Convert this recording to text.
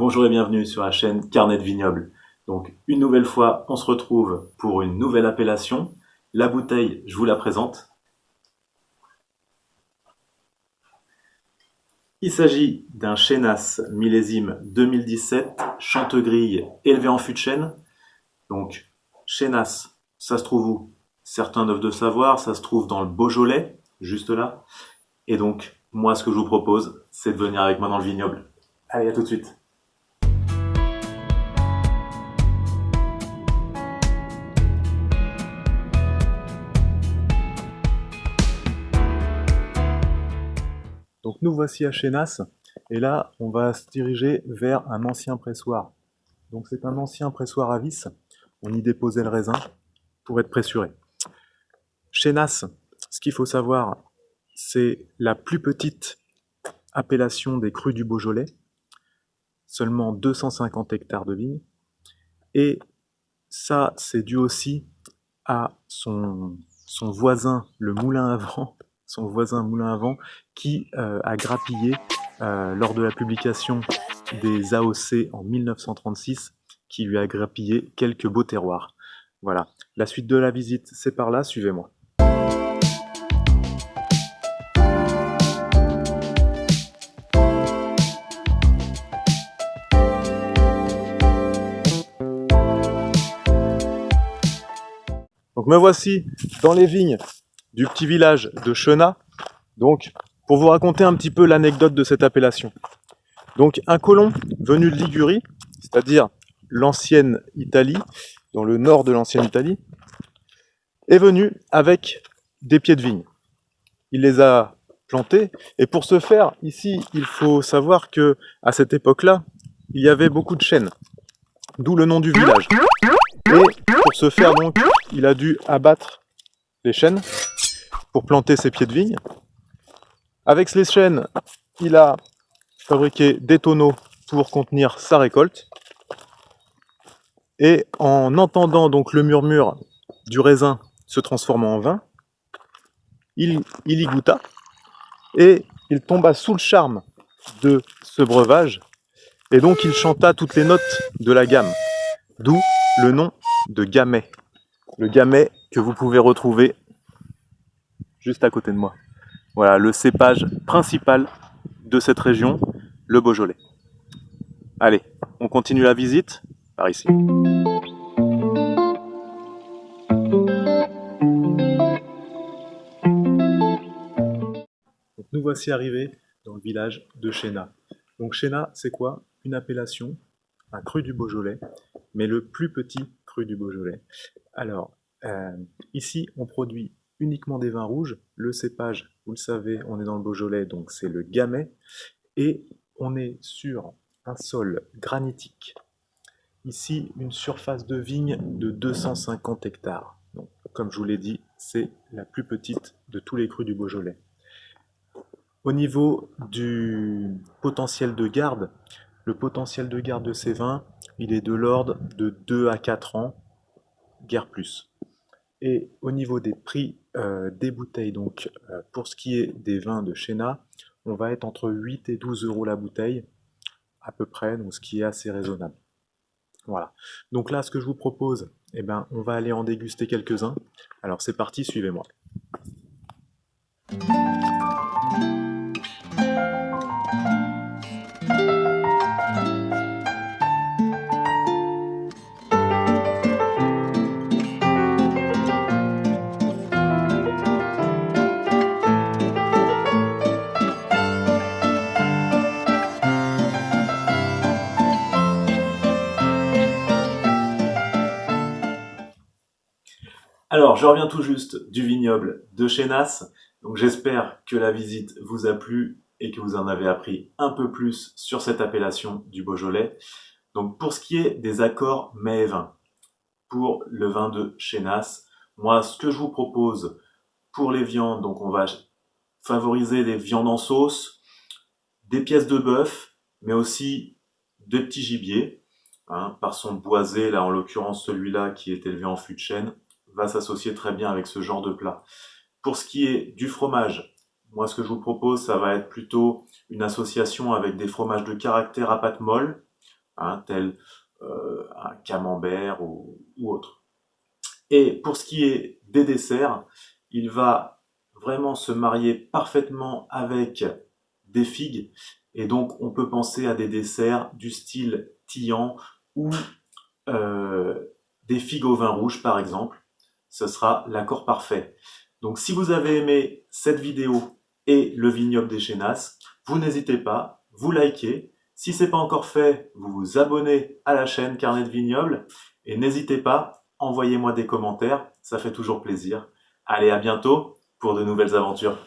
Bonjour et bienvenue sur la chaîne Carnet de Vignoble. Donc une nouvelle fois, on se retrouve pour une nouvelle appellation. La bouteille, je vous la présente. Il s'agit d'un Chenas millésime 2017, Chantegrille élevé en fût de chêne. Donc Chenas, ça se trouve où? Certains doivent de savoir, ça se trouve dans le Beaujolais, juste là. Et donc, moi ce que je vous propose, c'est de venir avec moi dans le vignoble. Allez, à tout de suite. Donc nous voici à Chenas, et là on va se diriger vers un ancien pressoir. Donc c'est un ancien pressoir à vis, on y déposait le raisin pour être pressuré. Chenas, ce qu'il faut savoir, c'est la plus petite appellation des crus du Beaujolais, seulement 250 hectares de vignes, et ça c'est dû aussi à son voisin, le moulin à vent, son voisin moulin à vent, qui a grappillé lors de la publication des AOC en 1936, qui lui a grappillé quelques beaux terroirs. Voilà, la suite de la visite, c'est par là, suivez-moi. Donc me voici dans les vignes du petit village de Chenat, donc pour vous raconter un petit peu l'anecdote de cette appellation. Donc un colon venu de Ligurie, c'est-à-dire l'ancienne Italie, dans le nord de l'ancienne Italie, est venu avec des pieds de vigne. Il les a plantés, et pour ce faire, ici, il faut savoir que à cette époque-là, il y avait beaucoup de chênes, d'où le nom du village. Et pour ce faire, donc, il a dû abattre les chênes pour planter ses pieds de vigne. Avec les chênes, il a fabriqué des tonneaux pour contenir sa récolte. Et en entendant donc le murmure du raisin se transformant en vin, il y goûta et il tomba sous le charme de ce breuvage. Et donc il chanta toutes les notes de la gamme, d'où le nom de Gamay. Le Gamay que vous pouvez retrouver juste à côté de moi. Voilà, le cépage principal de cette région, le Beaujolais. Allez, on continue la visite par ici. Donc nous voici arrivés dans le village de Chenat. Donc Chenat, c'est quoi? Une appellation, un cru du Beaujolais, mais le plus petit cru du Beaujolais. Alors, ici, on produit uniquement des vins rouges. Le cépage, vous le savez, on est dans le Beaujolais, donc c'est le Gamay. Et on est sur un sol granitique. Ici, une surface de vigne de 250 hectares. Donc, comme je vous l'ai dit, c'est la plus petite de tous les crus du Beaujolais. Au niveau du potentiel de garde, le potentiel de garde de ces vins, il est de l'ordre de 2 à 4 ans, guère plus. Et au niveau des prix des bouteilles, donc pour ce qui est des vins de Chenat, on va être entre 8 et 12 euros la bouteille, à peu près, donc ce qui est assez raisonnable. Voilà. Donc là, ce que je vous propose, eh ben, on va aller en déguster quelques-uns. Alors c'est parti, suivez-moi. Alors, je reviens tout juste du vignoble de Chenas, donc j'espère que la visite vous a plu et que vous en avez appris un peu plus sur cette appellation du Beaujolais. Donc pour ce qui est des accords mets et vins, pour le vin de Chenas, moi ce que je vous propose pour les viandes, donc on va favoriser des viandes en sauce, des pièces de bœuf, mais aussi de petits gibiers, par son boisé, là en l'occurrence celui-là qui est élevé en fût de chêne, va s'associer très bien avec ce genre de plat. Pour ce qui est du fromage, moi ce que je vous propose, ça va être plutôt une association avec des fromages de caractère à pâte molle, hein, tel un camembert ou autre. Et pour ce qui est des desserts, il va vraiment se marier parfaitement avec des figues. Et donc, on peut penser à des desserts du style Tian ou euh, des figues au vin rouge, par exemple. Ce sera l'accord parfait. Donc, si vous avez aimé cette vidéo et le vignoble des Chénas, vous n'hésitez pas, vous likez. Si ce n'est pas encore fait, vous vous abonnez à la chaîne Carnet de Vignoble. Et n'hésitez pas, envoyez-moi des commentaires, ça fait toujours plaisir. Allez, à bientôt pour de nouvelles aventures.